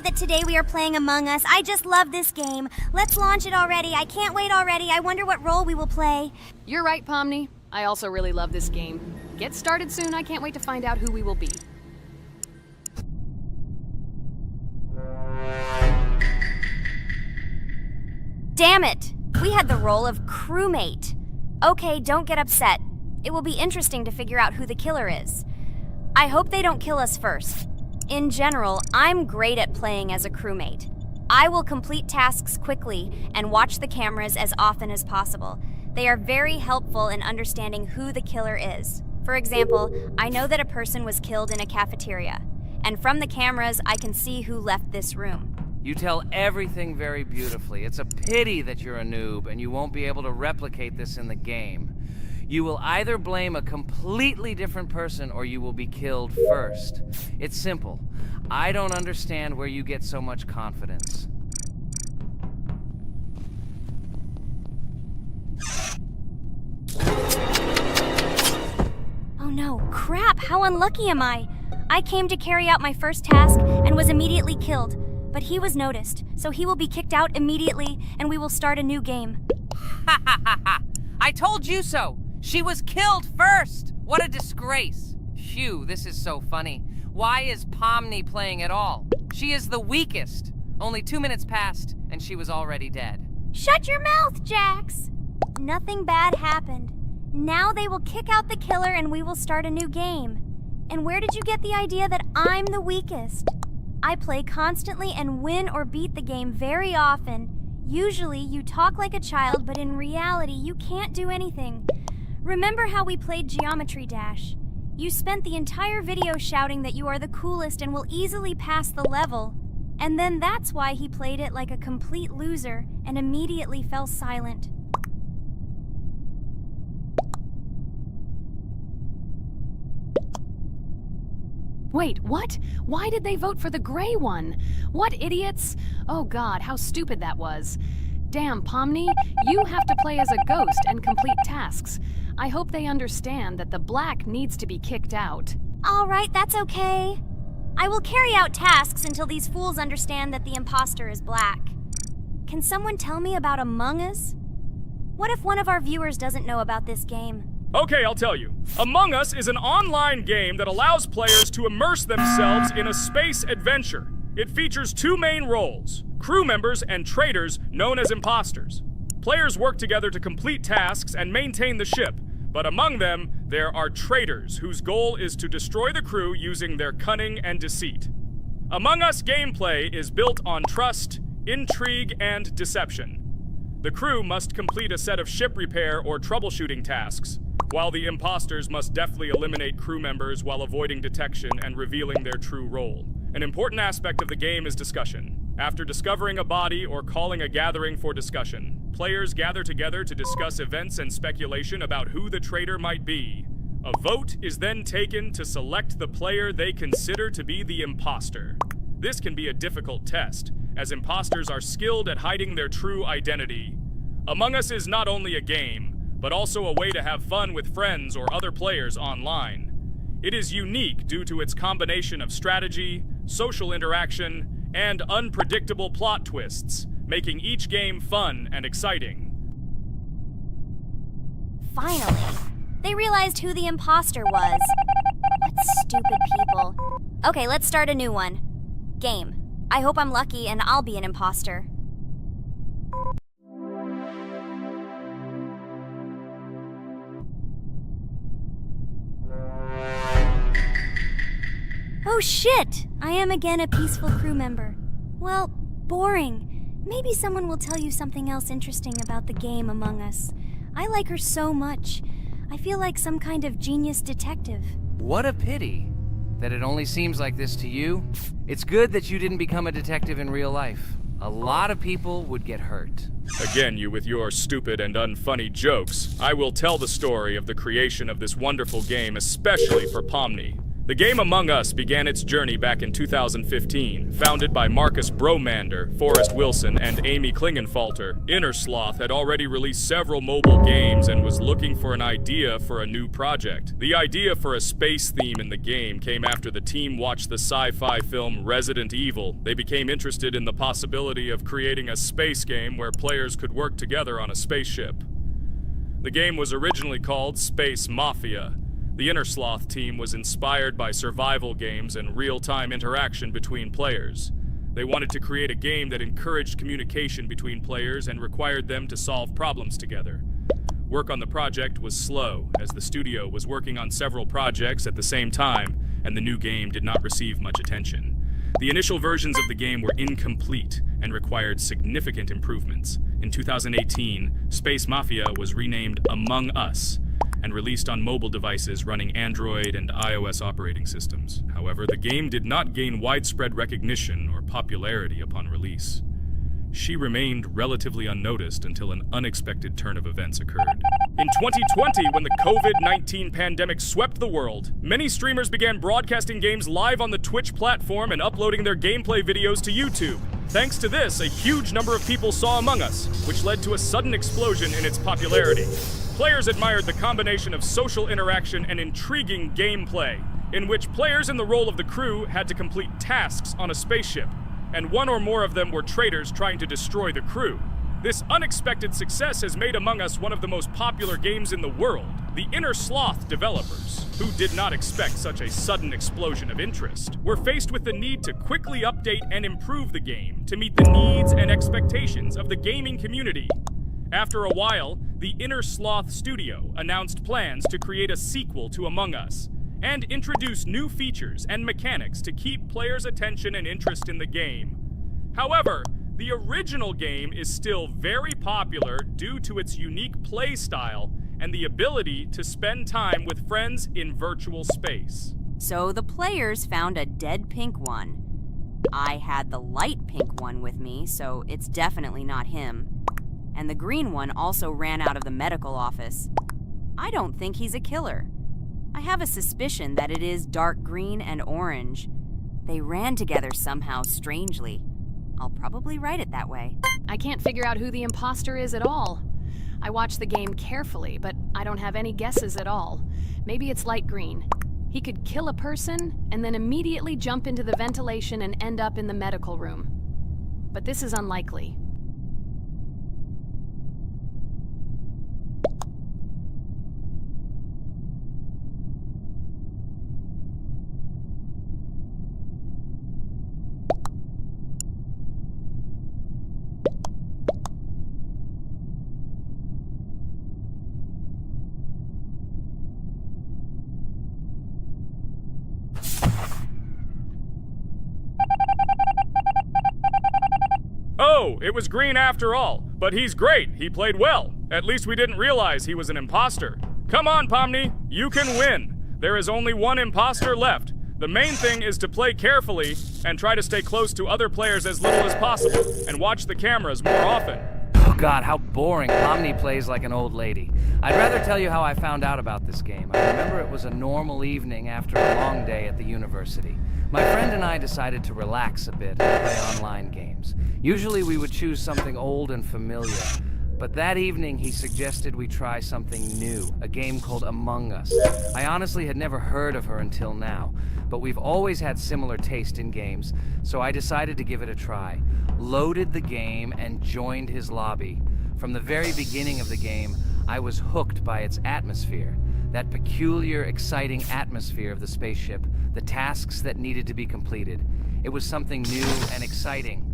glad that today we are playing Among Us. I just love this game. Let's launch it already. I can't wait already. I wonder what role we will play. You're right, Pomni. I also really love this game. Get started soon. I can't wait to find out who we will be. Damn it! We had the role of crewmate. Okay, don't get upset. It will be interesting to figure out who the killer is. I hope they don't kill us first. In general, I'm great at playing as a crewmate. I will complete tasks quickly and watch the cameras as often as possible. They are very helpful in understanding who the killer is. For example, I know that a person was killed in a cafeteria, and from the cameras, I can see who left this room. You tell everything very beautifully. It's a pity that you're a noob and you won't be able to replicate this in the game. You will either blame a completely different person or you will be killed first. It's simple. I don't understand where you get so much confidence. Oh no, crap, how unlucky am I? I came to carry out my first task and was immediately killed. But he was noticed, so he will be kicked out immediately, and we will start a new game. Ha ha ha ha! I told you so! She was killed first! What a disgrace! Phew, this is so funny. Why is Pomni playing at all? She is the weakest. Only 2 minutes passed, and she was already dead. Shut your mouth, Jax! Nothing bad happened. Now they will kick out the killer, and we will start a new game. And where did you get the idea that I'm the weakest? I play constantly and win or beat the game very often. Usually, you talk like a child, but in reality, you can't do anything. Remember how we played Geometry Dash? You spent the entire video shouting that you are the coolest and will easily pass the level. And then that's why he played it like a complete loser and immediately fell silent. Wait, what? Why did they vote for the gray one? What idiots? Oh god, how stupid that was. Damn, Pomni, you have to play as a ghost and complete tasks. I hope they understand that the black needs to be kicked out. All right, that's okay. I will carry out tasks until these fools understand that the imposter is black. Can someone tell me about Among Us? What if one of our viewers doesn't know about this game? Okay, I'll tell you. Among Us is an online game that allows players to immerse themselves in a space adventure. It features 2 main roles, crew members and traitors known as imposters. Players work together to complete tasks and maintain the ship, but among them, there are traitors whose goal is to destroy the crew using their cunning and deceit. Among Us gameplay is built on trust, intrigue, and deception. The crew must complete a set of ship repair or troubleshooting tasks, while the imposters must deftly eliminate crew members while avoiding detection and revealing their true role. An important aspect of the game is discussion. After discovering a body or calling a gathering for discussion, players gather together to discuss events and speculation about who the traitor might be. A vote is then taken to select the player they consider to be the imposter. This can be a difficult test, as imposters are skilled at hiding their true identity. Among Us is not only a game, but also a way to have fun with friends or other players online. It is unique due to its combination of strategy, social interaction, and unpredictable plot twists, making each game fun and exciting. Finally, they realized who the imposter was. What stupid people. Okay, let's start a new one. Game. I hope I'm lucky and I'll be an imposter. Oh shit! I am again a peaceful crew member. Well, boring. Maybe someone will tell you something else interesting about the game Among Us. I like her so much. I feel like some kind of genius detective. What a pity that it only seems like this to you. It's good that you didn't become a detective in real life. A lot of people would get hurt. Again, you with your stupid and unfunny jokes. I will tell the story of the creation of this wonderful game, especially for Pomni. The game Among Us began its journey back in 2015. Founded by Marcus Bromander, Forrest Wilson, and Amy Klingenfalter, Innersloth had already released several mobile games and was looking for an idea for a new project. The idea for a space theme in the game came after the team watched the sci-fi film Resident Evil. They became interested in the possibility of creating a space game where players could work together on a spaceship. The game was originally called Space Mafia. The Innersloth team was inspired by survival games and real-time interaction between players. They wanted to create a game that encouraged communication between players and required them to solve problems together. Work on the project was slow, as the studio was working on several projects at the same time, and the new game did not receive much attention. The initial versions of the game were incomplete and required significant improvements. In 2018, Space Mafia was renamed Among Us and released on mobile devices running Android and iOS operating systems. However, the game did not gain widespread recognition or popularity upon release. She remained relatively unnoticed until an unexpected turn of events occurred. In 2020, when the COVID-19 pandemic swept the world, many streamers began broadcasting games live on the Twitch platform and uploading their gameplay videos to YouTube. Thanks to this, a huge number of people saw Among Us, which led to a sudden explosion in its popularity. Players admired the combination of social interaction and intriguing gameplay, in which players in the role of the crew had to complete tasks on a spaceship, and one or more of them were traitors trying to destroy the crew. This unexpected success has made Among Us one of the most popular games in the world. The Innersloth developers, who did not expect such a sudden explosion of interest, were faced with the need to quickly update and improve the game to meet the needs and expectations of the gaming community. After a while, the Innersloth studio announced plans to create a sequel to Among Us and introduce new features and mechanics to keep players' attention and interest in the game. However, the original game is still very popular due to its unique play style and the ability to spend time with friends in virtual space. So the players found a dead pink one. I had the light pink one with me, so it's definitely not him. And the green one also ran out of the medical office. I don't think he's a killer. I have a suspicion that it is dark green and orange. They ran together somehow strangely. I'll probably write it that way. I can't figure out who the imposter is at all. I watched the game carefully, but I don't have any guesses at all. Maybe it's light green. He could kill a person and then immediately jump into the ventilation and end up in the medical room. But this is unlikely. Oh, it was green after all. But he's great. He played well. At least we didn't realize he was an imposter. Come on, Pomni. You can win. There is only one imposter left. The main thing is to play carefully and try to stay close to other players as little as possible and watch the cameras more often. Oh God, how boring. Pomni plays like an old lady. I'd rather tell you how I found out about this game. I remember it was a normal evening after a long day at the university. My friend and I decided to relax a bit and play online games. Usually we would choose something old and familiar, but that evening he suggested we try something new, a game called Among Us. I honestly had never heard of her until now, but we've always had similar taste in games, so I decided to give it a try. Loaded the game and joined his lobby. From the very beginning of the game, I was hooked by its atmosphere. That peculiar, exciting atmosphere of the spaceship, the tasks that needed to be completed. It was something new and exciting.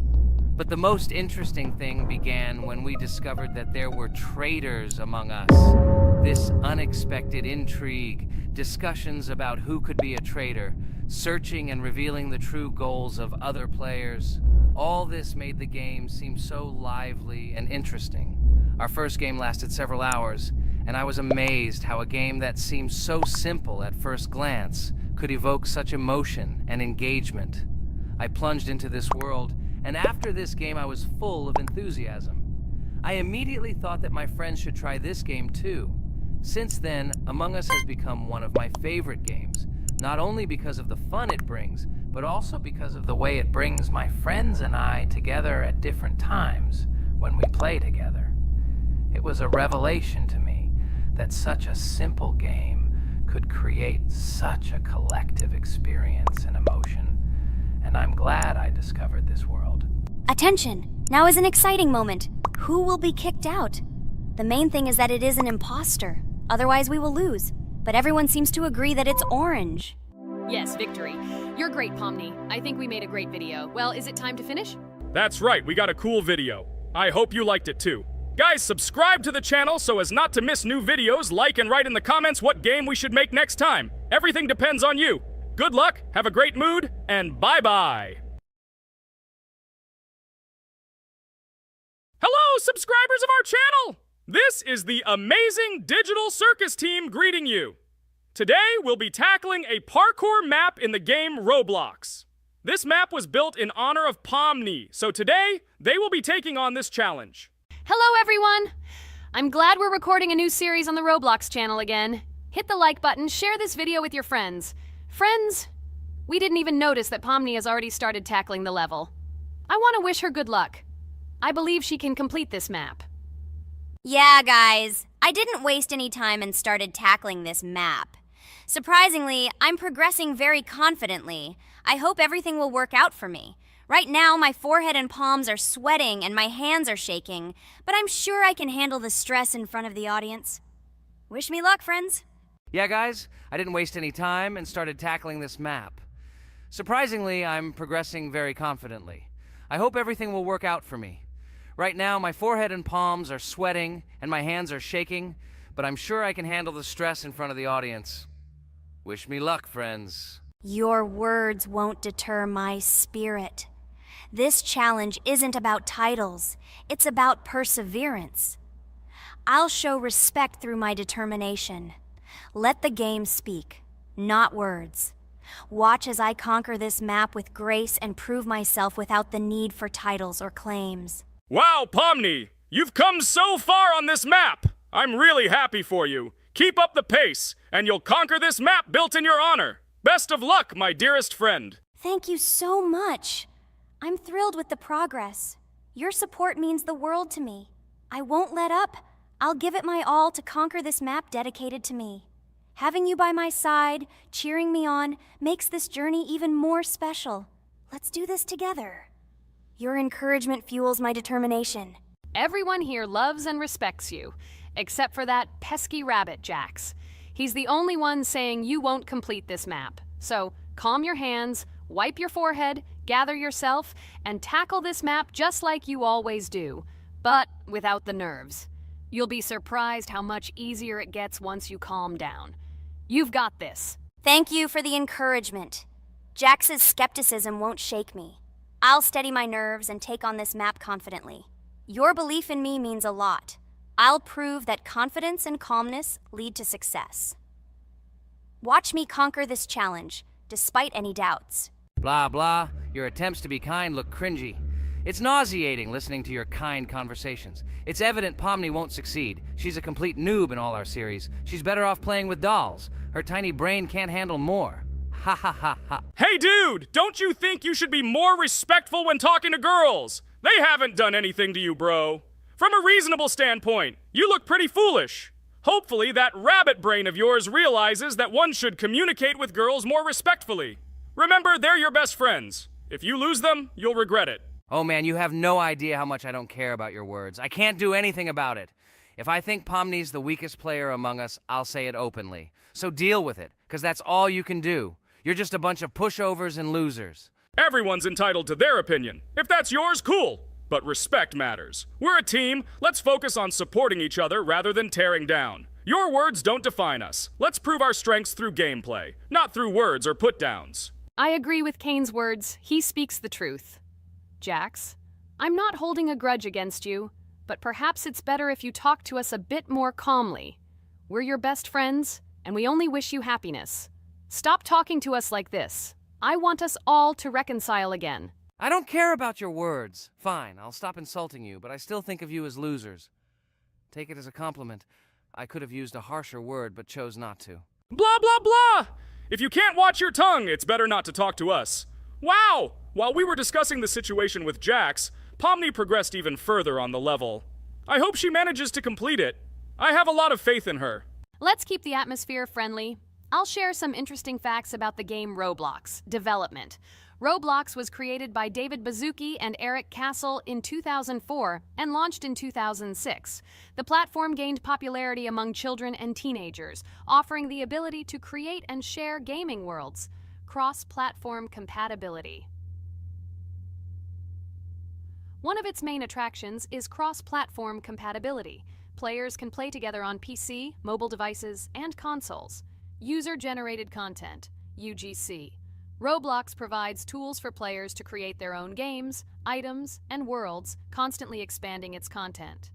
But the most interesting thing began when we discovered that there were traitors among us. This unexpected intrigue, discussions about who could be a traitor, searching and revealing the true goals of other players. All this made the game seem so lively and interesting. Our first game lasted several hours, and I was amazed how a game that seemed so simple at first glance could evoke such emotion and engagement. I plunged into this world, and after this game I was full of enthusiasm. I immediately thought that my friends should try this game too. Since then, Among Us has become one of my favorite games. Not only because of the fun it brings, but also because of the way it brings my friends and I together at different times when we play together. It was a revelation to me that such a simple game could create such a collective experience and emotion, and I'm glad I discovered this world. Attention! Now is an exciting moment. Who will be kicked out? The main thing is that it is an imposter. Otherwise, we will lose. But everyone seems to agree that it's orange. Yes, victory. You're great, Pomni. I think we made a great video. Well, is it time to finish? That's right, we got a cool video. I hope you liked it too. Guys, subscribe to the channel so as not to miss new videos, like and write in the comments what game we should make next time. Everything depends on you. Good luck, have a great mood, and bye-bye. Hello, subscribers of our channel! This is the amazing Digital Circus team greeting you. Today, we'll be tackling a parkour map in the game Roblox. This map was built in honor of Pomni, so today, they will be taking on this challenge. Hello, everyone! I'm glad we're recording a new series on the Roblox channel again. Hit the like button, share this video with your friends. Friends, we didn't even notice that Pomni has already started tackling the level. I want to wish her good luck. I believe she can complete this map. Yeah, guys. I didn't waste any time and started tackling this map. Surprisingly, I'm progressing very confidently. I hope everything will work out for me. Right now, my forehead and palms are sweating and my hands are shaking, but I'm sure I can handle the stress in front of the audience. Wish me luck, friends. Yeah, guys, I didn't waste any time and started tackling this map. Surprisingly, I'm progressing very confidently. I hope everything will work out for me. Right now, my forehead and palms are sweating and my hands are shaking, but I'm sure I can handle the stress in front of the audience. Wish me luck, friends. Your words won't deter my spirit. This challenge isn't about titles, it's about perseverance. I'll show respect through my determination. Let the game speak, not words. Watch as I conquer this map with grace and prove myself without the need for titles or claims. Wow, Pomni! You've come so far on this map! I'm really happy for you. Keep up the pace, and you'll conquer this map built in your honor. Best of luck, my dearest friend. Thank you so much. I'm thrilled with the progress. Your support means the world to me. I won't let up. I'll give it my all to conquer this map dedicated to me. Having you by my side, cheering me on, makes this journey even more special. Let's do this together. Your encouragement fuels my determination. Everyone here loves and respects you, except for that pesky rabbit, Jax. He's the only one saying you won't complete this map. So, calm your hands, wipe your forehead, gather yourself, and tackle this map just like you always do, but without the nerves. You'll be surprised how much easier it gets once you calm down. You've got this. Thank you for the encouragement. Jax's skepticism won't shake me. I'll steady my nerves and take on this map confidently. Your belief in me means a lot. I'll prove that confidence and calmness lead to success. Watch me conquer this challenge, despite any doubts. Blah, blah. Your attempts to be kind look cringy. It's nauseating listening to your kind conversations. It's evident Pomni won't succeed. She's a complete noob in all our series. She's better off playing with dolls. Her tiny brain can't handle more. Ha ha ha ha. Hey dude, don't you think you should be more respectful when talking to girls? They haven't done anything to you, bro. From a reasonable standpoint, you look pretty foolish. Hopefully that rabbit brain of yours realizes that one should communicate with girls more respectfully. Remember, they're your best friends. If you lose them, you'll regret it. Oh man, you have no idea how much I don't care about your words. I can't do anything about it. If I think Pomni's the weakest player among us, I'll say it openly. So deal with it, because that's all you can do. You're just a bunch of pushovers and losers. Everyone's entitled to their opinion. If that's yours, cool. But respect matters. We're a team. Let's focus on supporting each other rather than tearing down. Your words don't define us. Let's prove our strengths through gameplay, not through words or put-downs. I agree with Kane's words. He speaks the truth. Jax, I'm not holding a grudge against you, but perhaps it's better if you talk to us a bit more calmly. We're your best friends, and we only wish you happiness. Stop talking to us like this. I want us all to reconcile again. I don't care about your words. Fine, I'll stop insulting you, but I still think of you as losers. Take it as a compliment. I could have used a harsher word, but chose not to. Blah, blah, blah! If you can't watch your tongue, it's better not to talk to us. Wow! While we were discussing the situation with Jax, Pomni progressed even further on the level. I hope she manages to complete it. I have a lot of faith in her. Let's keep the atmosphere friendly. I'll share some interesting facts about the game Roblox. Development. Roblox was created by David Baszucki and Eric Castle in 2004 and launched in 2006. The platform gained popularity among children and teenagers, offering the ability to create and share gaming worlds. Cross-platform compatibility. One of its main attractions is cross-platform compatibility. Players can play together on PC, mobile devices, and consoles. User-generated content, UGC. Roblox provides tools for players to create their own games, items, and worlds, constantly expanding its content.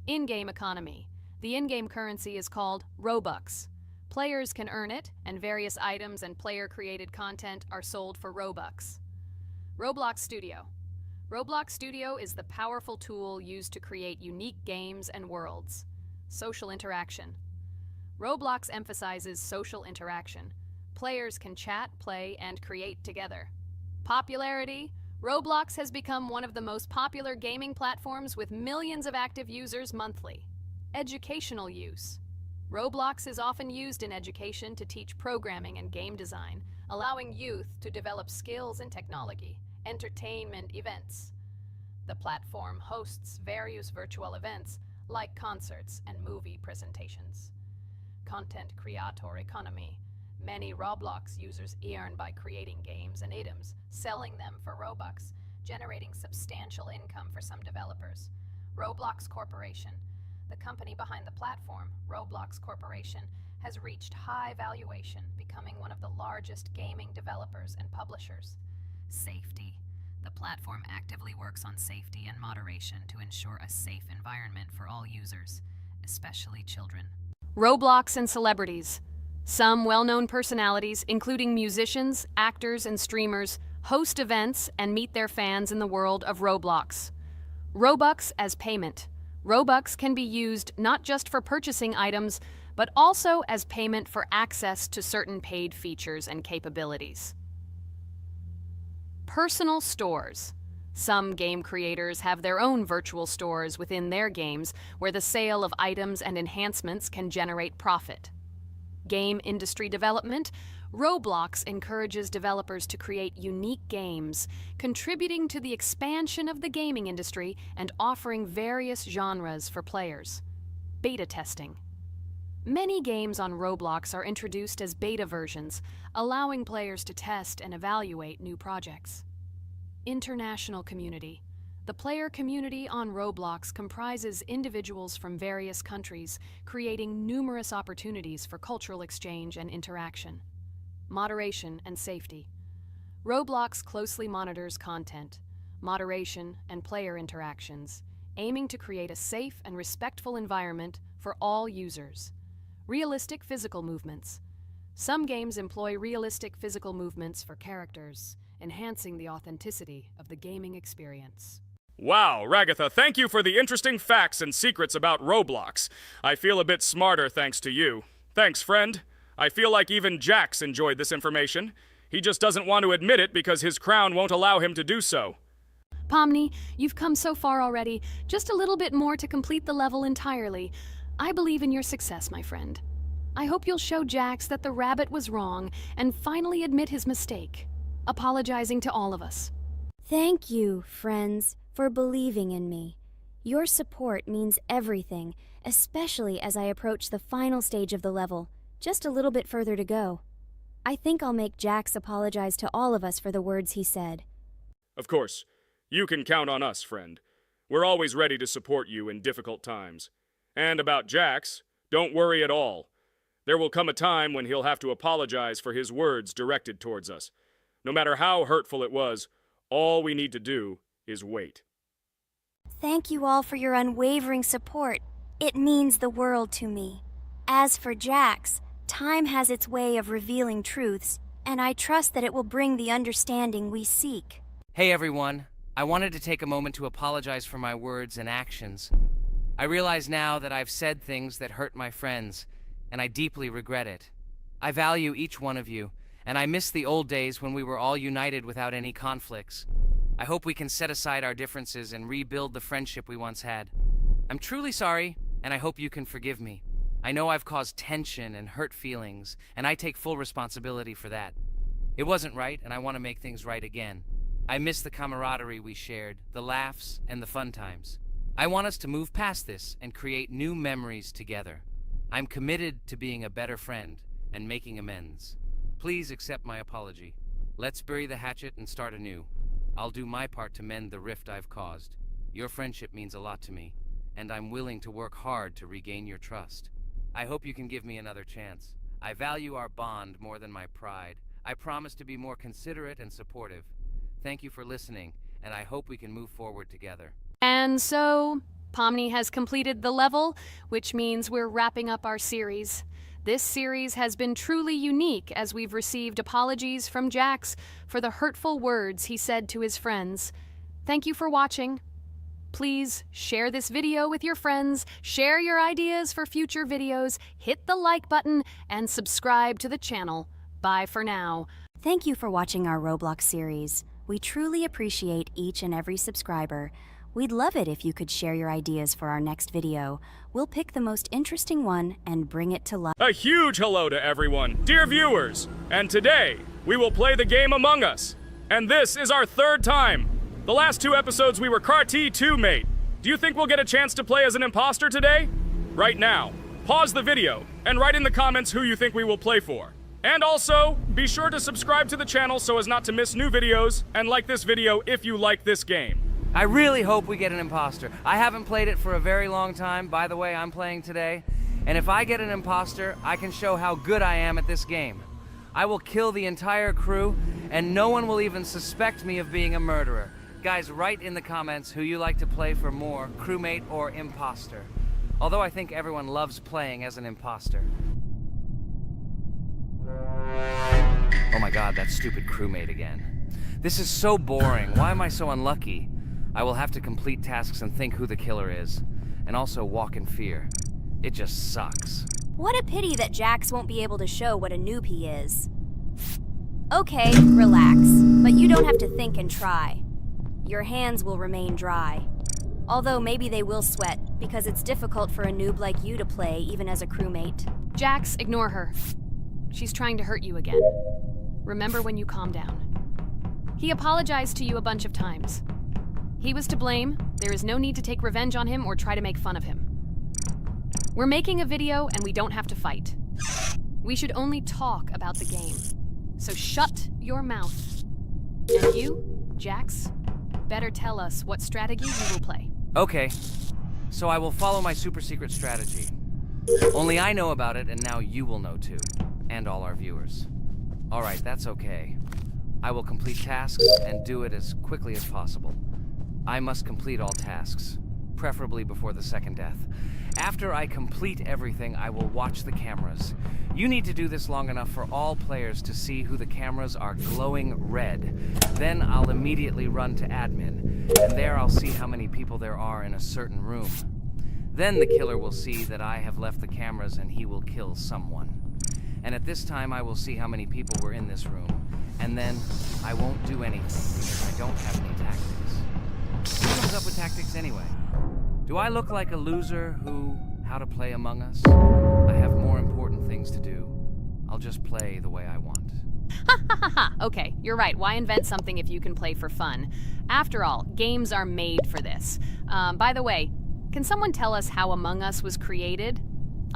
In-game economy. The in-game currency is called Robux. Players can earn it, and various items and player-created content are sold for Robux. Roblox Studio. Roblox Studio is the powerful tool used to create unique games and worlds. Social interaction. Roblox emphasizes social interaction. Players can chat, play, and create together. Popularity. Roblox has become one of the most popular gaming platforms with millions of active users monthly. Educational use. Roblox is often used in education to teach programming and game design, allowing youth to develop skills in technology. Entertainment events. The platform hosts various virtual events like concerts and movie presentations. Content creator economy. Many Roblox users earn by creating games and items, selling them for Robux, generating substantial income for some developers. Roblox Corporation. The company behind the platform, Roblox Corporation, has reached high valuation, becoming one of the largest gaming developers and publishers. Safety. The platform actively works on safety and moderation to ensure a safe environment for all users, especially children. Roblox and celebrities. Some well-known personalities, including musicians, actors, and streamers, host events and meet their fans in the world of Roblox. Robux as payment. Robux can be used not just for purchasing items, but also as payment for access to certain paid features and capabilities. Personal stores. Some game creators have their own virtual stores within their games where the sale of items and enhancements can generate profit. Game industry development. Roblox encourages developers to create unique games, contributing to the expansion of the gaming industry and offering various genres for players. Beta testing. Many games on Roblox are introduced as beta versions, allowing players to test and evaluate new projects. International community. The player community on Roblox comprises individuals from various countries, creating numerous opportunities for cultural exchange and interaction. Moderation and safety. Roblox closely monitors content, moderation, and player interactions, aiming to create a safe and respectful environment for all users. Realistic physical movements. Some games employ realistic physical movements for characters, enhancing the authenticity of the gaming experience. Wow, Ragatha, thank you for the interesting facts and secrets about Roblox. I feel a bit smarter thanks to you. Thanks, friend. I feel like even Jax enjoyed this information. He just doesn't want to admit it because his crown won't allow him to do so. Pomni, you've come so far already. Just a little bit more to complete the level entirely. I believe in your success, my friend. I hope you'll show Jax that the rabbit was wrong and finally admit his mistake, apologizing to all of us. Thank you, friends, for believing in me. Your support means everything, especially as I approach the final stage of the level, just a little bit further to go. I think I'll make Jax apologize to all of us for the words he said. Of course, you can count on us, friend. We're always ready to support you in difficult times. And about Jax, don't worry at all. There will come a time when he'll have to apologize for his words directed towards us. No matter how hurtful it was, all we need to do is wait. Thank you all for your unwavering support. It means the world to me. As for Jax, time has its way of revealing truths, and I trust that it will bring the understanding we seek. Hey everyone, I wanted to take a moment to apologize for my words and actions. I realize now that I've said things that hurt my friends, and I deeply regret it. I value each one of you, and I miss the old days when we were all united without any conflicts. I hope we can set aside our differences and rebuild the friendship we once had. I'm truly sorry, and I hope you can forgive me. I know I've caused tension and hurt feelings, and I take full responsibility for that. It wasn't right, and I want to make things right again. I miss the camaraderie we shared, the laughs, and the fun times. I want us to move past this and create new memories together. I'm committed to being a better friend and making amends. Please accept my apology. Let's bury the hatchet and start anew. I'll do my part to mend the rift I've caused. Your friendship means a lot to me, and I'm willing to work hard to regain your trust. I hope you can give me another chance. I value our bond more than my pride. I promise to be more considerate and supportive. Thank you for listening, and I hope we can move forward together. And so, Pomni has completed the level, which means we're wrapping up our series. This series has been truly unique as we've received apologies from Jax for the hurtful words he said to his friends. Thank you for watching. Please share this video with your friends, share your ideas for future videos, hit the like button, and subscribe to the channel. Bye for now. Thank you for watching our Roblox series. We truly appreciate each and every subscriber. We'd love it if you could share your ideas for our next video. We'll pick the most interesting one and bring it to life. A huge hello to everyone, dear viewers. And today, we will play the game Among Us. And this is our third time. The last 2 episodes we were CAR-T 2 mate. Do you think we'll get a chance to play as an imposter today? Right now, pause the video and write in the comments who you think we will play for. And also, be sure to subscribe to the channel so as not to miss new videos, and like this video if you like this game. I really hope we get an imposter. I haven't played it for a very long time. By the way, I'm playing today. And if I get an imposter, I can show how good I am at this game. I will kill the entire crew, and no one will even suspect me of being a murderer. Guys, write in the comments who you like to play for more, crewmate or imposter. Although I think everyone loves playing as an imposter. Oh my god, that stupid crewmate again. This is so boring. Why am I so unlucky? I will have to complete tasks and think who the killer is. And also walk in fear. It just sucks. What a pity that Jax won't be able to show what a noob he is. Okay, relax. But you don't have to think and try. Your hands will remain dry. Although maybe they will sweat, because it's difficult for a noob like you to play, even as a crewmate. Jax, ignore her. She's trying to hurt you again. Remember when you calm down. He apologized to you a bunch of times. He was to blame. There is no need to take revenge on him or try to make fun of him. We're making a video and we don't have to fight. We should only talk about the game. So shut your mouth. And you, Jax, better tell us what strategy you will play. Okay, so I will follow my super secret strategy. Only I know about it, and now you will know too. And all our viewers. Alright, that's okay. I will complete tasks and do it as quickly as possible. I must complete all tasks, preferably before the second death. After I complete everything, I will watch the cameras. You need to do this long enough for all players to see who the cameras are glowing red. Then I'll immediately run to admin, and there I'll see how many people there are in a certain room. Then the killer will see that I have left the cameras and he will kill someone. And at this time I will see how many people were in this room. And then I won't do anything because I don't have any tactics. Who comes up with tactics anyway? Do I look like a loser how to play Among Us? I have more important things to do. I'll just play the way I want. Ha ha ha ha! Okay, you're right. Why invent something if you can play for fun? After all, games are made for this. By the way, can someone tell us how Among Us was created?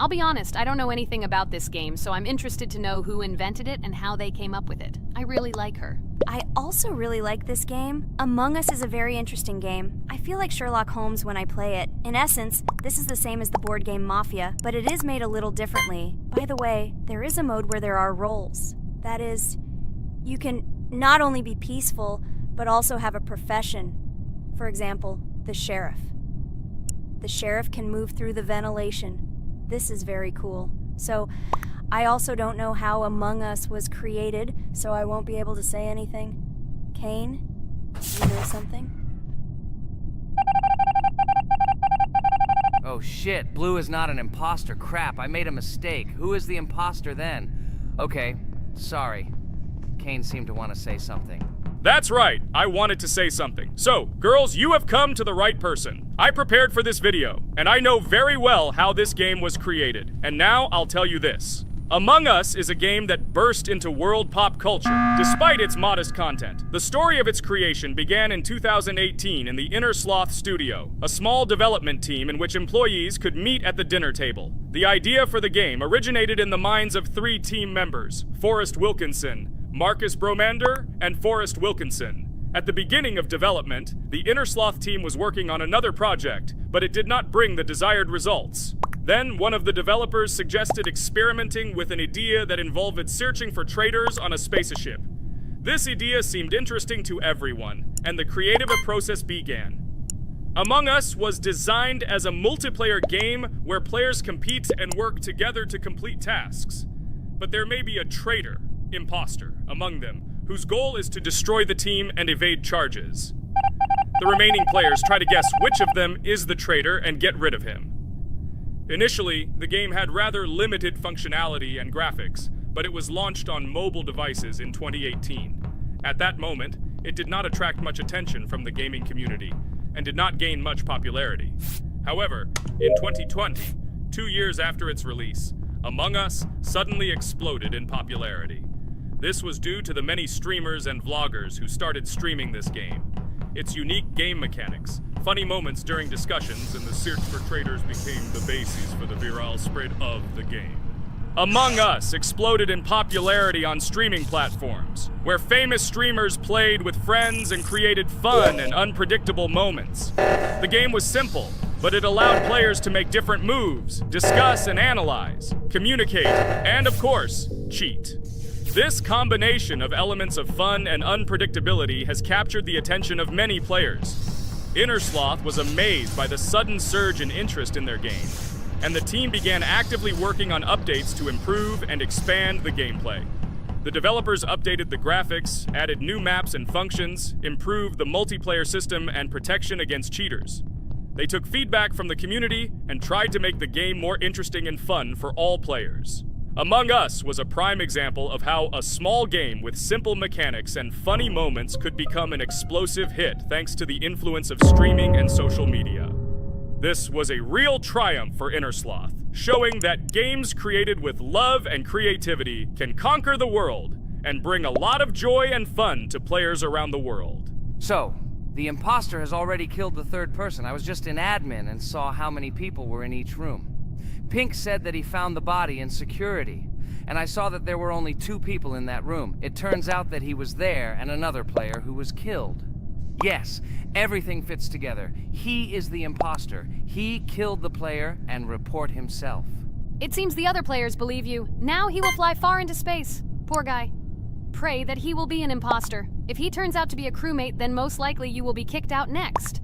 I'll be honest, I don't know anything about this game, so I'm interested to know who invented it and how they came up with it. I really like her. I also really like this game. Among Us is a very interesting game. I feel like Sherlock Holmes when I play it. In essence, this is the same as the board game Mafia, but it is made a little differently. By the way, there is a mode where there are roles. That is, you can not only be peaceful, but also have a profession. For example, the sheriff. The sheriff can move through the ventilation. This is very cool. So, I also don't know how Among Us was created, so I won't be able to say anything. Kane, you know something? Oh shit, Blue is not an imposter. Crap, I made a mistake. Who is the imposter then? Okay, sorry. Kane seemed to want to say something. That's right, I wanted to say something. So, girls, you have come to the right person. I prepared for this video, and I know very well how this game was created. And now I'll tell you this. Among Us is a game that burst into world pop culture, despite its modest content. The story of its creation began in 2018 in the Inner Sloth Studio, a small development team in which employees could meet at the dinner table. The idea for the game originated in the minds of 3 team members, Forrest Wilkinson, Marcus Bromander, and Forrest Wilkinson. At the beginning of development, the Inner Sloth team was working on another project, but it did not bring the desired results. Then, one of the developers suggested experimenting with an idea that involved searching for traitors on a spaceship. This idea seemed interesting to everyone, and the creative process began. Among Us was designed as a multiplayer game where players compete and work together to complete tasks. But there may be a traitor, imposter, among them, whose goal is to destroy the team and evade charges. The remaining players try to guess which of them is the traitor and get rid of him. Initially, the game had rather limited functionality and graphics, but it was launched on mobile devices in 2018. At that moment, it did not attract much attention from the gaming community, and did not gain much popularity. However, in 2020, 2 years after its release, Among Us suddenly exploded in popularity. This was due to the many streamers and vloggers who started streaming this game. Its unique game mechanics, funny moments during discussions, and the search for traitors became the basis for the viral spread of the game. Among Us exploded in popularity on streaming platforms, where famous streamers played with friends and created fun and unpredictable moments. The game was simple, but it allowed players to make different moves, discuss and analyze, communicate, and of course, cheat. This combination of elements of fun and unpredictability has captured the attention of many players. Inner Sloth was amazed by the sudden surge in interest in their game, and the team began actively working on updates to improve and expand the gameplay. The developers updated the graphics, added new maps and functions, improved the multiplayer system and protection against cheaters. They took feedback from the community and tried to make the game more interesting and fun for all players. Among Us was a prime example of how a small game with simple mechanics and funny moments could become an explosive hit thanks to the influence of streaming and social media. This was a real triumph for Inner Sloth, showing that games created with love and creativity can conquer the world and bring a lot of joy and fun to players around the world. So, the imposter has already killed the 3rd person. I was just in admin and saw how many people were in each room. Pink said that he found the body in security, and I saw that there were only 2 people in that room. It turns out that he was there and another player who was killed. Yes, everything fits together. He is the imposter. He killed the player and report himself. It seems the other players believe you. Now he will fly far into space. Poor guy. Pray that he will be an imposter. If he turns out to be a crewmate, then most likely you will be kicked out next.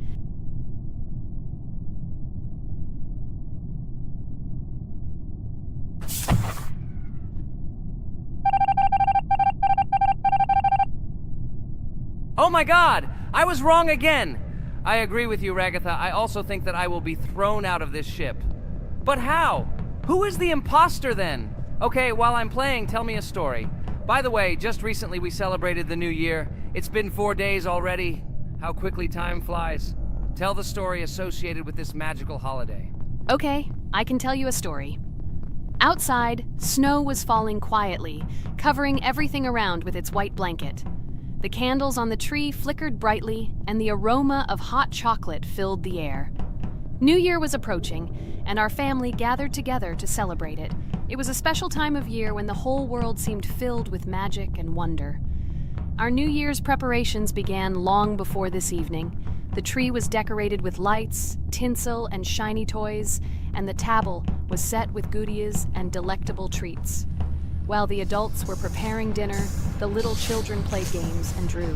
Oh my god! I was wrong again! I agree with you, Ragatha. I also think that I will be thrown out of this ship. But how? Who is the imposter then? Okay, while I'm playing, tell me a story. By the way, just recently we celebrated the new year. It's been 4 days already. How quickly time flies. Tell the story associated with this magical holiday. Okay, I can tell you a story. Outside, snow was falling quietly, covering everything around with its white blanket. The candles on the tree flickered brightly, and the aroma of hot chocolate filled the air. New Year was approaching, and our family gathered together to celebrate it. It was a special time of year when the whole world seemed filled with magic and wonder. Our New Year's preparations began long before this evening. The tree was decorated with lights, tinsel, and shiny toys, and the table was set with goodies and delectable treats. While the adults were preparing dinner, the little children played games and drew.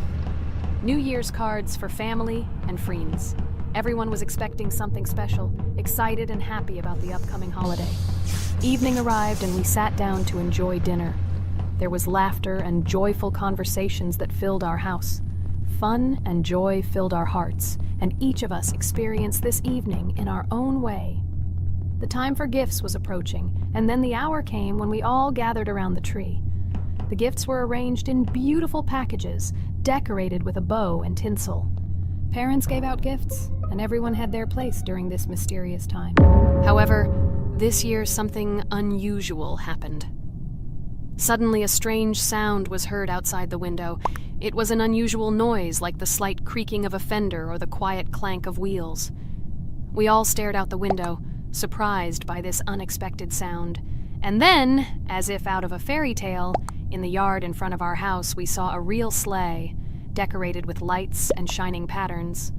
New Year's cards for family and friends. Everyone was expecting something special, excited and happy about the upcoming holiday. Evening arrived and we sat down to enjoy dinner. There was laughter and joyful conversations that filled our house. Fun and joy filled our hearts, and each of us experienced this evening in our own way. The time for gifts was approaching, and then the hour came when we all gathered around the tree. The gifts were arranged in beautiful packages, decorated with a bow and tinsel. Parents gave out gifts, and everyone had their place during this mysterious time. However, this year something unusual happened. Suddenly, a strange sound was heard outside the window. It was an unusual noise, like the slight creaking of a fender or the quiet clank of wheels. We all stared out the window, surprised by this unexpected sound. And then, as if out of a fairy tale, in the yard in front of our house, we saw a real sleigh, decorated with lights and shining patterns.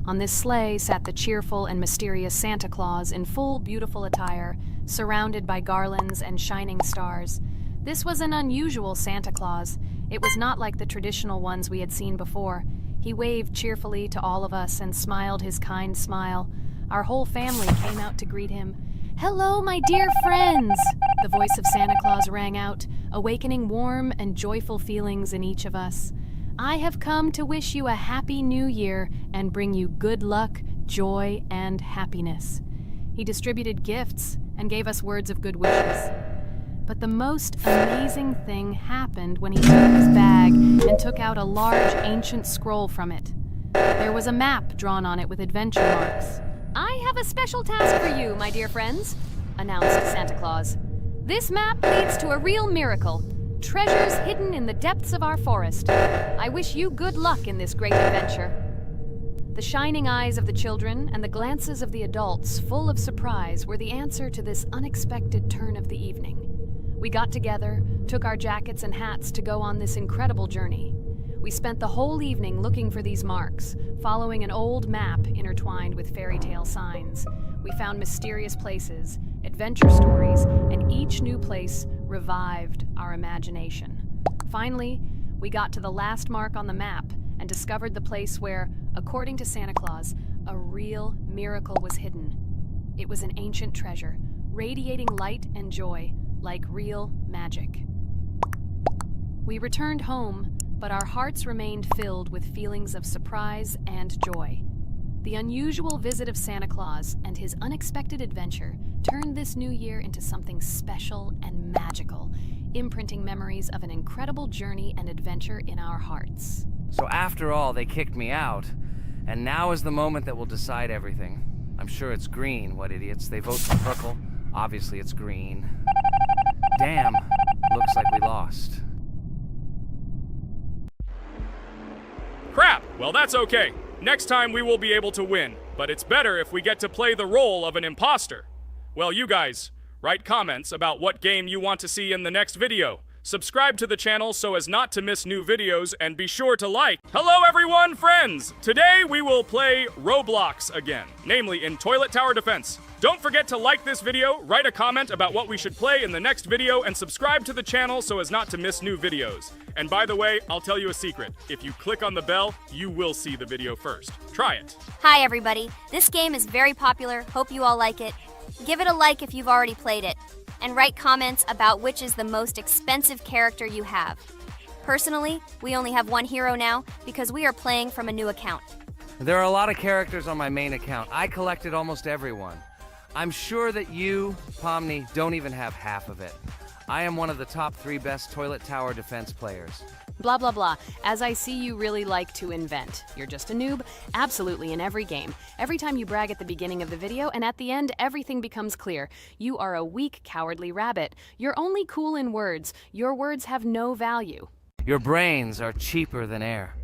On this sleigh sat the cheerful and mysterious Santa Claus in full, beautiful attire, surrounded by garlands and shining stars. This was an unusual Santa Claus. It was not like the traditional ones we had seen before. He waved cheerfully to all of us and smiled his kind smile. Our whole family came out to greet him. "Hello, my dear friends!" The voice of Santa Claus rang out, awakening warm and joyful feelings in each of us. "I have come to wish you a happy new year and bring you good luck, joy, and happiness." He distributed gifts and gave us words of good wishes. But the most amazing thing happened when he took his bag and took out a large ancient scroll from it. There was a map drawn on it with adventure marks. "I have a special task for you, my dear friends," announced Santa Claus. "This map leads to a real miracle. Treasures hidden in the depths of our forest. I wish you good luck in this great adventure." The shining eyes of the children and the glances of the adults, full of surprise, were the answer to this unexpected turn of the evening. We got together, took our jackets and hats to go on this incredible journey. We spent the whole evening looking for these marks, following an old map intertwined with fairy tale signs. We found mysterious places, adventure stories, and each new place revived our imagination. Finally, we got to the last mark on the map and discovered the place where, according to Santa Claus, a real miracle was hidden. It was an ancient treasure, radiating light and joy, like real magic. We returned home, but our hearts remained filled with feelings of surprise and joy. The unusual visit of Santa Claus and his unexpected adventure turned this new year into something special and magical, imprinting memories of an incredible journey and adventure in our hearts. So after all, they kicked me out, and now is the moment that will decide everything. I'm sure it's green, what idiots. They vote for purple. Obviously it's green. Damn, looks like we lost. Crap! Well, that's okay. Next time we will be able to win, but it's better if we get to play the role of an imposter. Well, you guys, write comments about what game you want to see in the next video. Subscribe to the channel so as not to miss new videos, and be sure to like. Hello everyone, friends! Today we will play Roblox again, namely in Toilet Tower Defense. Don't forget to like this video, write a comment about what we should play in the next video, and subscribe to the channel so as not to miss new videos. And by the way, I'll tell you a secret. If you click on the bell, you will see the video first. Try it. Hi, everybody. This game is very popular. Hope you all like it. Give it a like if you've already played it. And write comments about which is the most expensive character you have. Personally, we only have one hero now because we are playing from a new account. There are a lot of characters on my main account. I collected almost everyone. I'm sure that you, Pomni, don't even have half of it. I am one of the top 3 best Toilet Tower Defense players. Blah, blah, blah. As I see, you really like to invent. You're just a noob, absolutely, in every game. Every time you brag at the beginning of the video, and at the end, everything becomes clear. You are a weak, cowardly rabbit. You're only cool in words. Your words have no value. Your brains are cheaper than air.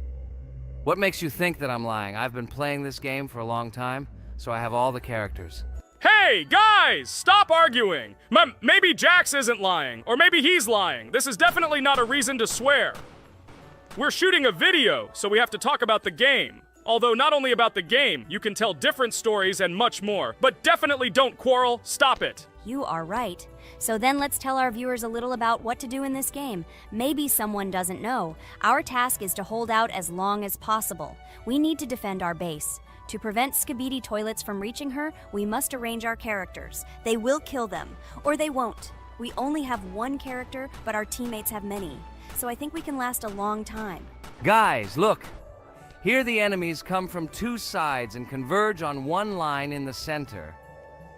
What makes you think that I'm lying? I've been playing this game for a long time, so I have all the characters. Hey, guys! Stop arguing! Maybe Jax isn't lying, or maybe he's lying. This is definitely not a reason to swear. We're shooting a video, so we have to talk about the game. Although not only about the game, you can tell different stories and much more. But definitely don't quarrel. Stop it. You are right. So then let's tell our viewers a little about what to do in this game. Maybe someone doesn't know. Our task is to hold out as long as possible. We need to defend our base. To prevent Skibidi Toilets from reaching her, we must arrange our characters. They will kill them, or they won't. We only have one character, but our teammates have many. So I think we can last a long time. Guys, look! Here the enemies come from 2 sides and converge on one line in the center.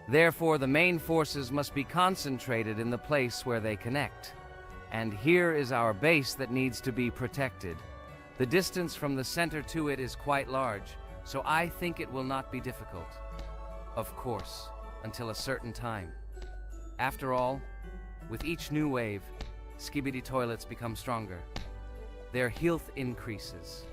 Therefore, the main forces must be concentrated in the place where they connect. And here is our base that needs to be protected. The distance from the center to it is quite large, so I think it will not be difficult. Of course, until a certain time. After all, with each new wave, skibidi toilets become stronger. Their health increases,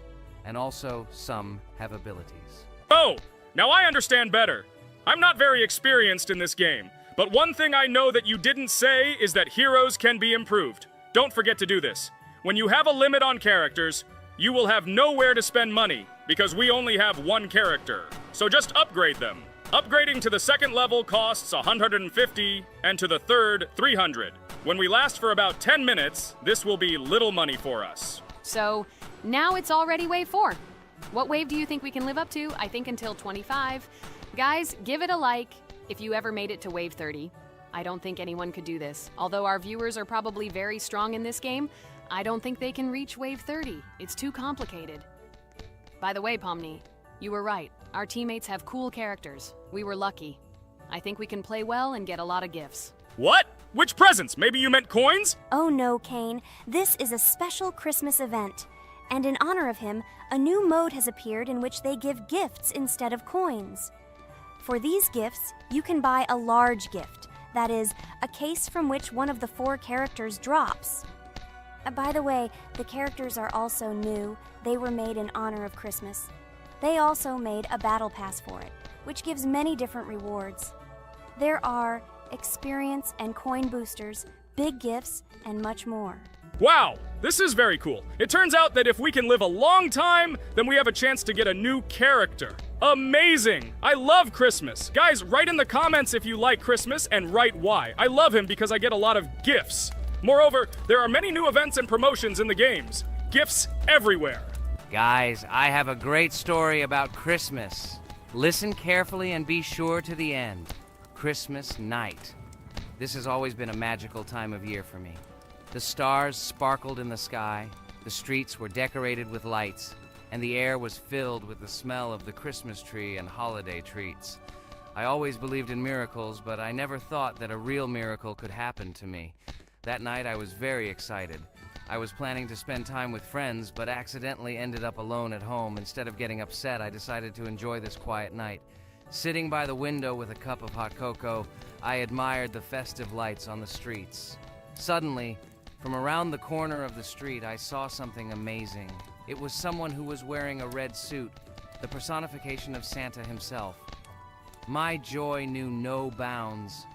and also some have abilities. Oh, now I understand better. I'm not very experienced in this game, but one thing I know that you didn't say is that heroes can be improved. Don't forget to do this. When you have a limit on characters, you will have nowhere to spend money, because we only have one character. So just upgrade them. Upgrading to the second level costs 150, and to the third, 300. When we last for about 10 minutes, this will be little money for us. So, now it's already wave 4. What wave do you think we can live up to? I think until 25. Guys, give it a like if you ever made it to wave 30. I don't think anyone could do this. Although our viewers are probably very strong in this game, I don't think they can reach wave 30. It's too complicated. By the way, Pomni, you were right. Our teammates have cool characters. We were lucky. I think we can play well and get a lot of gifts. What? Which presents? Maybe you meant coins? Oh no, Kane. This is a special Christmas event. And in honor of him, a new mode has appeared in which they give gifts instead of coins. For these gifts, you can buy a large gift. That is, a case from which one of the 4 characters drops. By the way, the characters are also new. They were made in honor of Christmas. They also made a battle pass for it, which gives many different rewards. There are experience and coin boosters, big gifts, and much more. Wow, this is very cool. It turns out that if we can live a long time, then we have a chance to get a new character. Amazing! I love Christmas. Guys, write in the comments if you like Christmas and write why. I love him because I get a lot of gifts. Moreover, there are many new events and promotions in the games. Gifts everywhere. Guys, I have a great story about Christmas. Listen carefully and be sure to the end. Christmas night. This has always been a magical time of year for me. The stars sparkled in the sky, the streets were decorated with lights, and the air was filled with the smell of the Christmas tree and holiday treats. I always believed in miracles, but I never thought that a real miracle could happen to me. That night I was very excited. I was planning to spend time with friends, but accidentally ended up alone at home. Instead of getting upset, I decided to enjoy this quiet night. Sitting by the window with a cup of hot cocoa, I admired the festive lights on the streets. Suddenly, from around the corner of the street, I saw something amazing. It was someone who was wearing a red suit, the personification of Santa himself. My joy knew no bounds.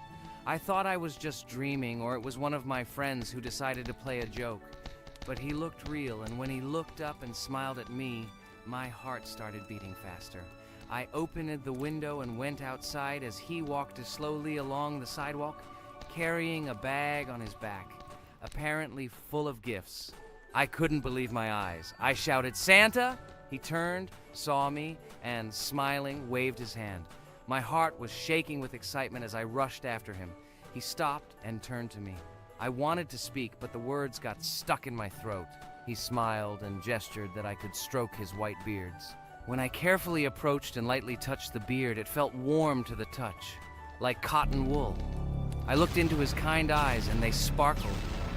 I thought I was just dreaming, or it was one of my friends who decided to play a joke. But he looked real, and when he looked up and smiled at me, my heart started beating faster. I opened the window and went outside as he walked slowly along the sidewalk, carrying a bag on his back, apparently full of gifts. I couldn't believe my eyes. I shouted, "Santa!" He turned, saw me, and smiling, waved his hand. My heart was shaking with excitement as I rushed after him. He stopped and turned to me. I wanted to speak, but the words got stuck in my throat. He smiled and gestured that I could stroke his white beards. When I carefully approached and lightly touched the beard, it felt warm to the touch, like cotton wool. I looked into his kind eyes, and they sparkled,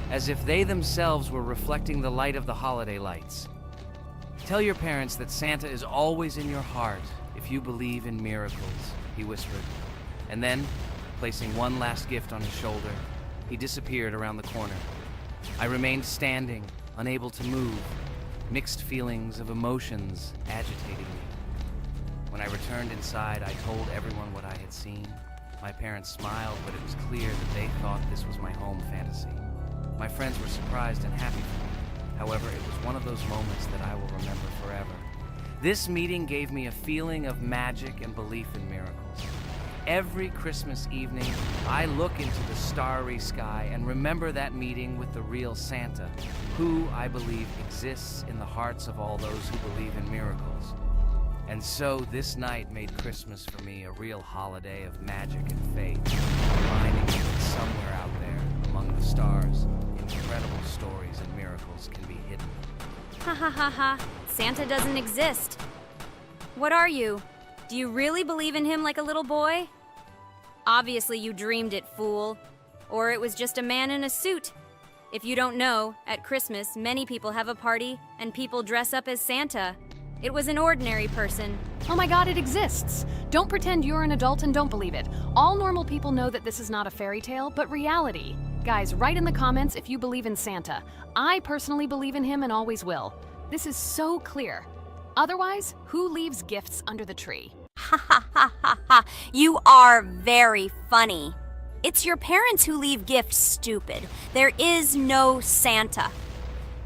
as if they themselves were reflecting the light of the holiday lights. Tell your parents that Santa is always in your heart if you believe in miracles, he whispered. And then, placing one last gift on his shoulder, he disappeared around the corner. I remained standing, unable to move, mixed feelings of emotions agitating me. When I returned inside, I told everyone what I had seen. My parents smiled, but it was clear that they thought this was my home fantasy. My friends were surprised and happy for me. However, it was one of those moments that I will remember forever. This meeting gave me a feeling of magic and belief in miracles. Every Christmas evening, I look into the starry sky and remember that meeting with the real Santa, who, I believe, exists in the hearts of all those who believe in miracles. And so this night made Christmas for me a real holiday of magic and faith, reminding me that somewhere out there, among the stars, incredible stories and miracles can be hidden. Ha ha ha ha. Santa doesn't exist. What are you? Do you really believe in him like a little boy? Obviously you dreamed it, fool. Or it was just a man in a suit. If you don't know, at Christmas, many people have a party and people dress up as Santa. It was an ordinary person. Oh my god, it exists! Don't pretend you're an adult and don't believe it. All normal people know that this is not a fairy tale, but reality. Guys, write in the comments if you believe in Santa. I personally believe in him and always will. This is so clear. Otherwise, who leaves gifts under the tree? Ha ha ha ha ha. You are very funny. It's your parents who leave gifts, stupid. There is no Santa.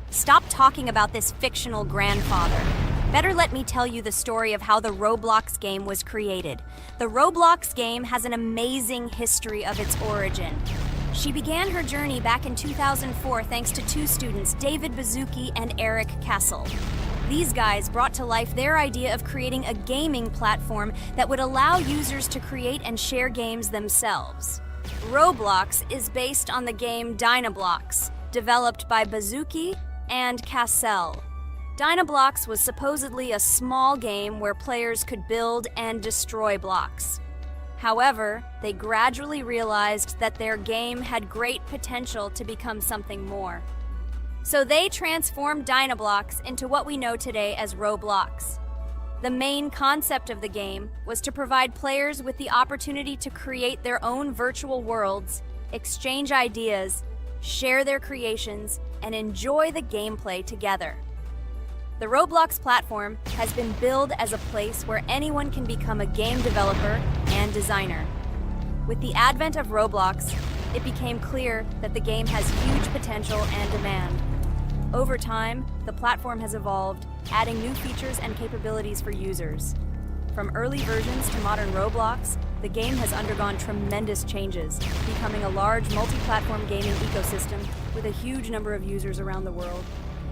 Stop talking about this fictional grandfather. Better let me tell you the story of how the Roblox game was created. The Roblox game has an amazing history of its origin. She began her journey back in 2004 thanks to two students, David Bazuki and Eric Castle. These guys brought to life their idea of creating a gaming platform that would allow users to create and share games themselves. Roblox is based on the game Dynablox, developed by Bazuki and Cassell. Dynablox was supposedly a small game where players could build and destroy blocks. However, they gradually realized that their game had great potential to become something more. So they transformed Dynablox into what we know today as Roblox. The main concept of the game was to provide players with the opportunity to create their own virtual worlds, exchange ideas, share their creations, and enjoy the gameplay together. The Roblox platform has been billed as a place where anyone can become a game developer and designer. With the advent of Roblox, it became clear that the game has huge potential and demand. Over time, the platform has evolved, adding new features and capabilities for users. From early versions to modern Roblox, the game has undergone tremendous changes, becoming a large multi-platform gaming ecosystem with a huge number of users around the world.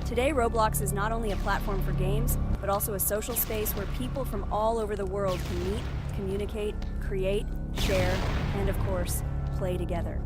Today, Roblox is not only a platform for games, but also a social space where people from all over the world can meet, communicate, create, share, and of course, play together.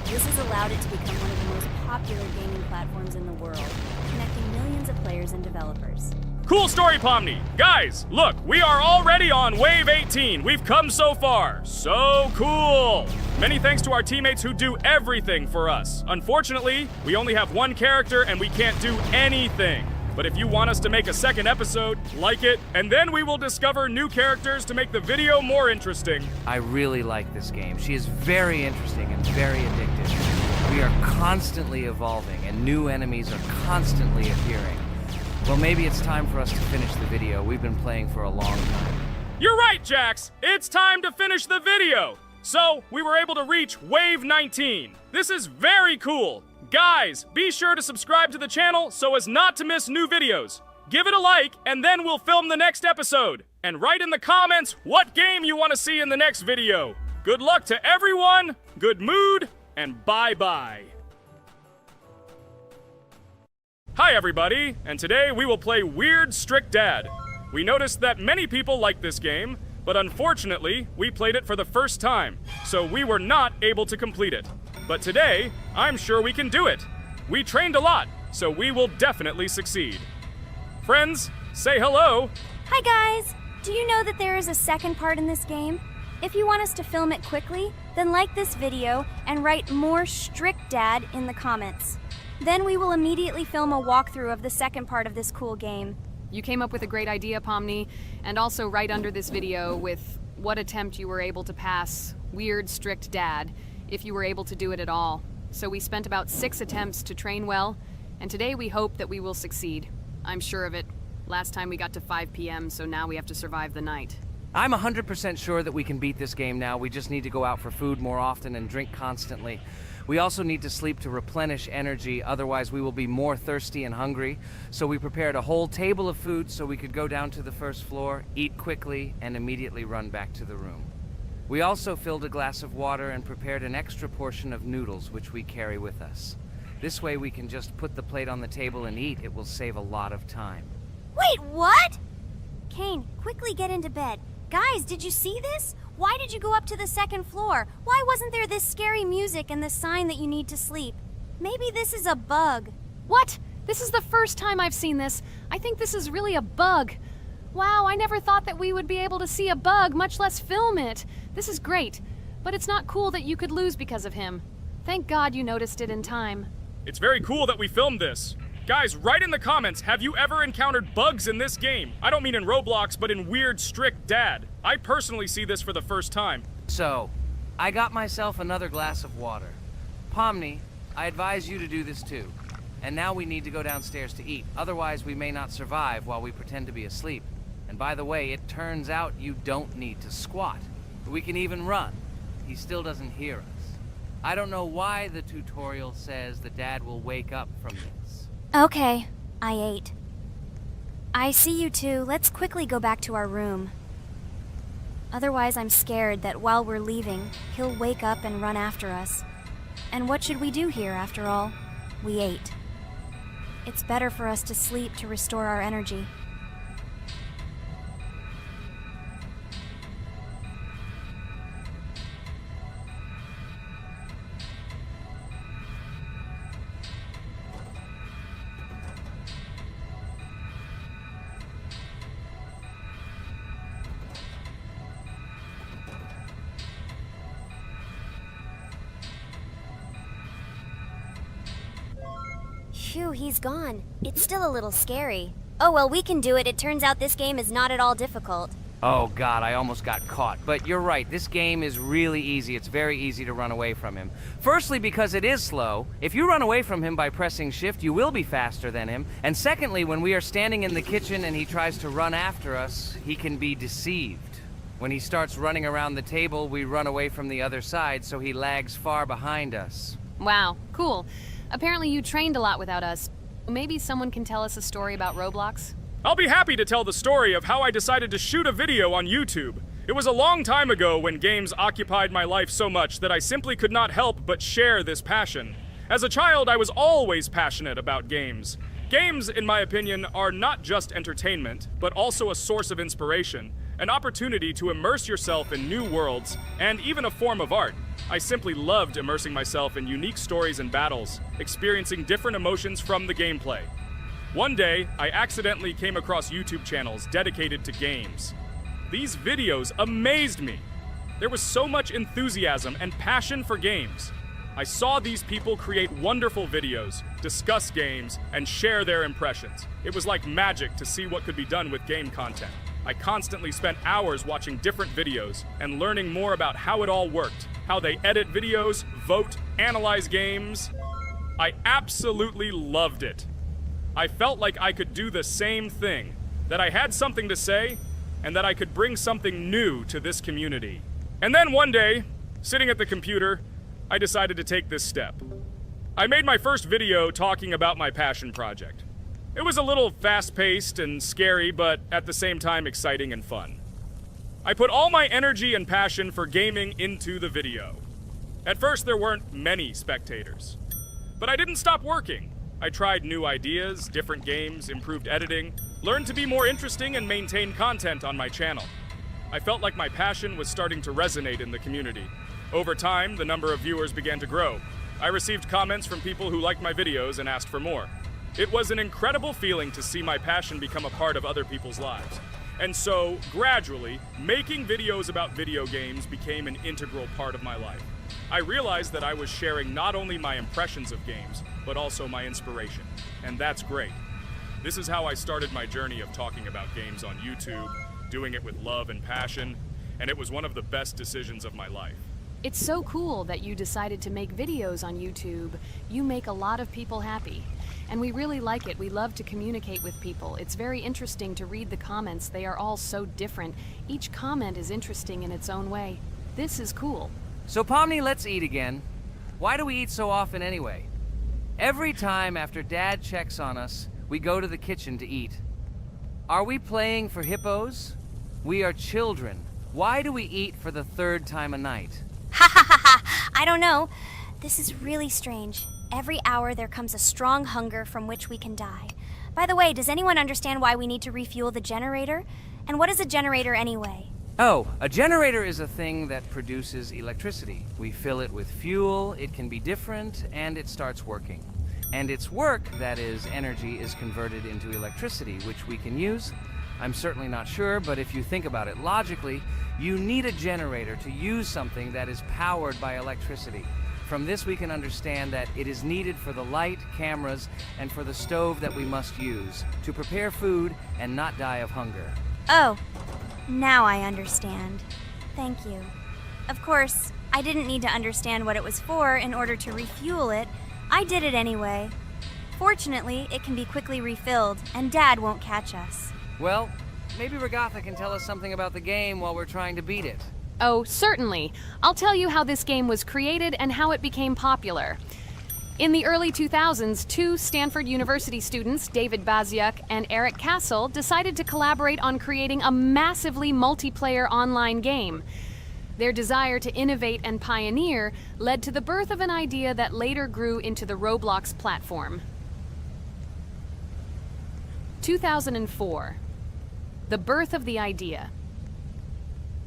This has allowed it to become one of the most popular gaming platforms in the world, connecting millions of players and developers. Cool story, Pomni. Guys, look, we are already on Wave 18. We've come so far. So cool. Many thanks to our teammates who do everything for us. Unfortunately, we only have one character and we can't do anything. But if you want us to make a second episode, like it, and then we will discover new characters to make the video more interesting. I really like this game. She is very interesting and very addictive. We are constantly evolving and new enemies are constantly appearing. Well, maybe it's time for us to finish the video. We've been playing for a long time. You're right, Jax. It's time to finish the video. So, we were able to reach Wave 19. This is very cool. Guys, be sure to subscribe to the channel so as not to miss new videos. Give it a like, and then we'll film the next episode. And write in the comments what game you want to see in the next video. Good luck to everyone, good mood, and bye-bye. Hi everybody, and today we will play Weird Strict Dad. We noticed that many people like this game, but unfortunately, we played it for the first time, so we were not able to complete it. But today, I'm sure we can do it. We trained a lot, so we will definitely succeed. Friends, say hello. Hi guys! Do you know that there is a second part in this game? If you want us to film it quickly, then like this video and write more Strict Dad in the comments. Then we will immediately film a walkthrough of the second part of this cool game. You came up with a great idea, Pomni, and also write under this video with what attempt you were able to pass Weird Strict Dad, if you were able to do it at all. So we spent about 6 attempts to train well, and today we hope that we will succeed. I'm sure of it. Last time we got to 5 p.m., so now we have to survive the night. I'm 100% sure that we can beat this game now. We just need to go out for food more often and drink constantly. We also need to sleep to replenish energy, otherwise we will be more thirsty and hungry. So we prepared a whole table of food so we could go down to the first floor, eat quickly, and immediately run back to the room. We also filled a glass of water and prepared an extra portion of noodles, which we carry with us. This way we can just put the plate on the table and eat. It will save a lot of time. Wait, what? Kane, quickly get into bed. Guys, did you see this? Why did you go up to the second floor? Why wasn't there this scary music and the sign that you need to sleep? Maybe this is a bug. What? This is the first time I've seen this. I think this is really a bug. Wow, I never thought that we would be able to see a bug, much less film it. This is great, but it's not cool that you could lose because of him. Thank God you noticed it in time. It's very cool that we filmed this. Guys, write in the comments, have you ever encountered bugs in this game? I don't mean in Roblox, but in Weird Strict Dad. I personally see this for the first time. So, I got myself another glass of water. Pomni, I advise you to do this too. And now we need to go downstairs to eat. Otherwise, we may not survive while we pretend to be asleep. And by the way, it turns out you don't need to squat. We can even run. He still doesn't hear us. I don't know why the tutorial says that Dad will wake up from this. Okay, I ate. I see you two. Let's quickly go back to our room. Otherwise, I'm scared that while we're leaving, he'll wake up and run after us. And what should we do here, after all? We ate. It's better for us to sleep to restore our energy. Phew, he's gone. It's still a little scary. Oh well, we can do it. It turns out this game is not at all difficult. Oh God, I almost got caught. But you're right, this game is really easy. It's very easy to run away from him. Firstly, because it is slow. If you run away from him by pressing shift, you will be faster than him. And secondly, when we are standing in the kitchen and he tries to run after us, he can be deceived. When he starts running around the table, we run away from the other side, so he lags far behind us. Wow, cool. Apparently you trained a lot without us. Maybe someone can tell us a story about Roblox? I'll be happy to tell the story of how I decided to shoot a video on YouTube. It was a long time ago when games occupied my life so much that I simply could not help but share this passion. As a child, I was always passionate about games. Games, in my opinion, are not just entertainment, but also a source of inspiration, an opportunity to immerse yourself in new worlds, and even a form of art. I simply loved immersing myself in unique stories and battles, experiencing different emotions from the gameplay. One day, I accidentally came across YouTube channels dedicated to games. These videos amazed me. There was so much enthusiasm and passion for games. I saw these people create wonderful videos, discuss games, and share their impressions. It was like magic to see what could be done with game content. I constantly spent hours watching different videos and learning more about how it all worked, how they edit videos, vote, analyze games. I absolutely loved it. I felt like I could do the same thing, that I had something to say, and that I could bring something new to this community. And then one day, sitting at the computer, I decided to take this step. I made my first video talking about my passion project. It was a little fast-paced and scary, but at the same time exciting and fun. I put all my energy and passion for gaming into the video. At first, there weren't many spectators. But I didn't stop working. I tried new ideas, different games, improved editing, learned to be more interesting, and maintain content on my channel. I felt like my passion was starting to resonate in the community. Over time, the number of viewers began to grow. I received comments from people who liked my videos and asked for more. It was an incredible feeling to see my passion become a part of other people's lives. And so, gradually, making videos about video games became an integral part of my life. I realized that I was sharing not only my impressions of games, but also my inspiration. And that's great. This is how I started my journey of talking about games on YouTube, doing it with love and passion, and it was one of the best decisions of my life. It's so cool that you decided to make videos on YouTube. You make a lot of people happy. And we really like it. We love to communicate with people. It's very interesting to read the comments. They are all so different. Each comment is interesting in its own way. This is cool. So Pomni, let's eat again. Why do we eat so often anyway? Every time after Dad checks on us, we go to the kitchen to eat. Are we playing for hippos? We are children. Why do we eat for the third time a night? Ha ha ha ha! I don't know. This is really strange. Every hour there comes a strong hunger from which we can die. By the way, does anyone understand why we need to refuel the generator? And what is a generator anyway? Oh, a generator is a thing that produces electricity. We fill it with fuel, it can be different, and it starts working. And its work, that is, energy, is converted into electricity, which we can use. I'm certainly not sure, but if you think about it logically, you need a generator to use something that is powered by electricity. From this we can understand that it is needed for the light, cameras, and for the stove that we must use to prepare food and not die of hunger. Oh, now I understand. Thank you. Of course, I didn't need to understand what it was for in order to refuel it. I did it anyway. Fortunately, it can be quickly refilled, and Dad won't catch us. Well, maybe Regatha can tell us something about the game while we're trying to beat it. Oh, certainly. I'll tell you how this game was created and how it became popular. In the early 2000s, two Stanford University students, David Baziuk and Eric Castle, decided to collaborate on creating a massively multiplayer online game. Their desire to innovate and pioneer led to the birth of an idea that later grew into the Roblox platform. 2004. The birth of the idea.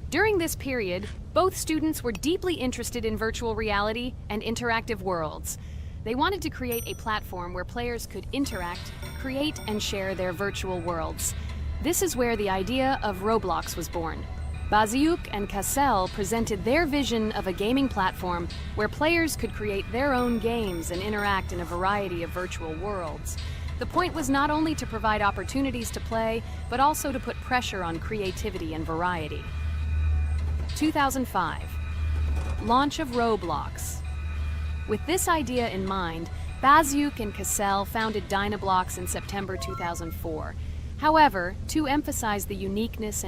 During this period, both students were deeply interested in virtual reality and interactive worlds. They wanted to create a platform where players could interact, create, and share their virtual worlds. This is where the idea of Roblox was born. Baziuk and Cassell presented their vision of a gaming platform where players could create their own games and interact in a variety of virtual worlds. The point was not only to provide opportunities to play, but also to put pressure on creativity and variety. 2005. Launch of Roblox. With this idea in mind, Baziuk and Cassell founded Dynablocks in September 2004. However, to emphasize the uniqueness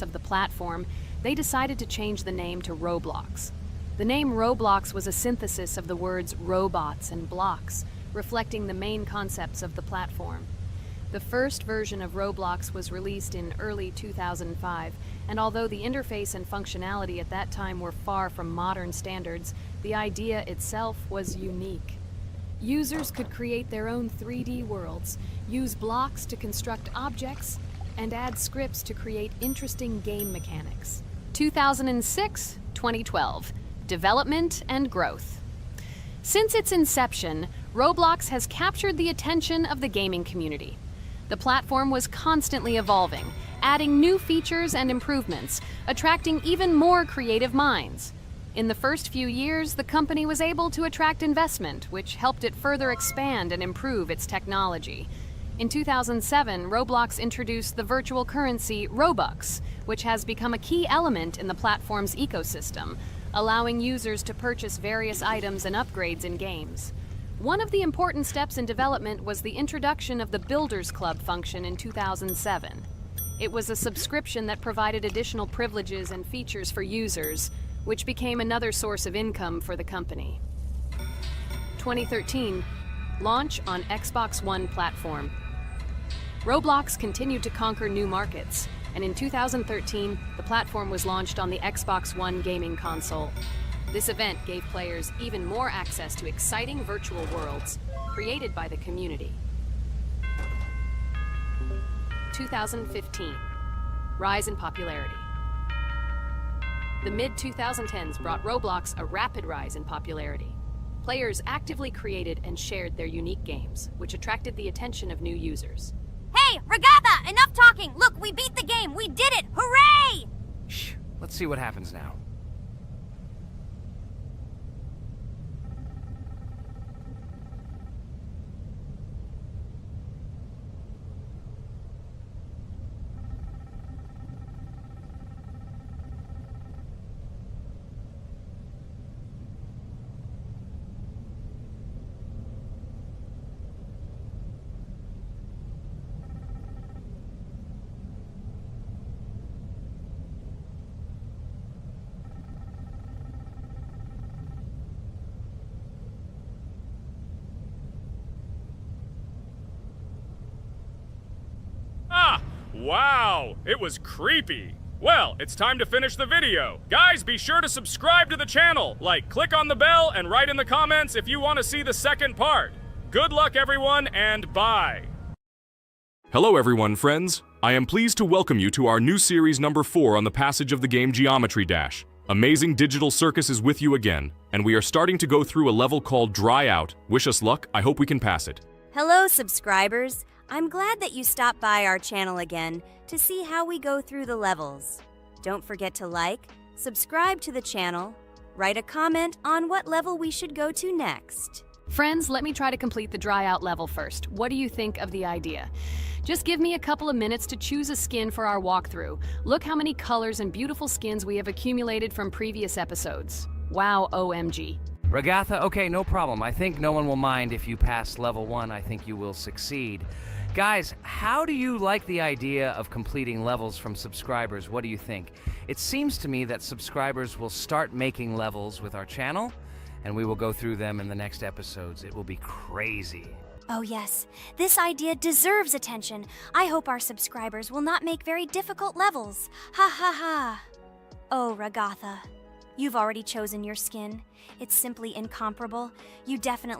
of the platform, they decided to change the name to Roblox. The name Roblox was a synthesis of the words robots and blocks, reflecting the main concepts of the platform. The first version of Roblox was released in early 2005, and although the interface and functionality at that time were far from modern standards, the idea itself was unique. Users could create their own 3D worlds, use blocks to construct objects, and add scripts to create interesting game mechanics. 2006-2012. Development and growth. Since its inception, Roblox has captured the attention of the gaming community. The platform was constantly evolving, adding new features and improvements, attracting even more creative minds. In the first few years, the company was able to attract investment, which helped it further expand and improve its technology. In 2007, Roblox introduced the virtual currency Robux, which has become a key element in the platform's ecosystem, allowing users to purchase various items and upgrades in games. One of the important steps in development was the introduction of the Builders Club function in 2007. It was a subscription that provided additional privileges and features for users, which became another source of income for the company. 2013, launch on Xbox One platform. Roblox continued to conquer new markets, and in 2013, the platform was launched on the Xbox One gaming console. This event gave players even more access to exciting virtual worlds created by the community. 2015, rise in popularity. The mid-2010s brought Roblox a rapid rise in popularity. Players actively created and shared their unique games, which attracted the attention of new users. Hey, Regatha, enough talking! Look, we beat the game! We did it! Hooray! Shh, let's see what happens now. Wow, it was creepy. Well, it's time to finish the video. Guys, be sure to subscribe to the channel, click on the bell, and write in the comments if you want to see the second part. Good luck, everyone, and bye. Hello everyone, friends. I am pleased to welcome you to our new series number 4 on the passage of the game Geometry Dash. Amazing Digital Circus is with you again, and we are starting to go through a level called Dry Out. Wish us luck, I hope we can pass it. Hello, subscribers. I'm glad that you stopped by our channel again to see how we go through the levels. Don't forget to like, subscribe to the channel, Write a comment on what level we should go to next. Friends, let me try to complete the dry out level first. What do you think of the idea? Just give me a couple of minutes to choose a skin for our walkthrough. Look how many colors and beautiful skins we have accumulated from previous episodes. Wow, OMG. Ragatha, okay, no problem. I think no one will mind if you pass level 1. I think you will succeed. Guys, how do you like the idea of completing levels from subscribers? What do you think? It seems to me that subscribers will start making levels with our channel, and we will go through them in the next episodes. It will be crazy. Oh yes, this idea deserves attention. I hope our subscribers will not make very difficult levels. Ha ha ha. Oh, Ragatha, you've already chosen your skin. It's simply incomparable. You definitely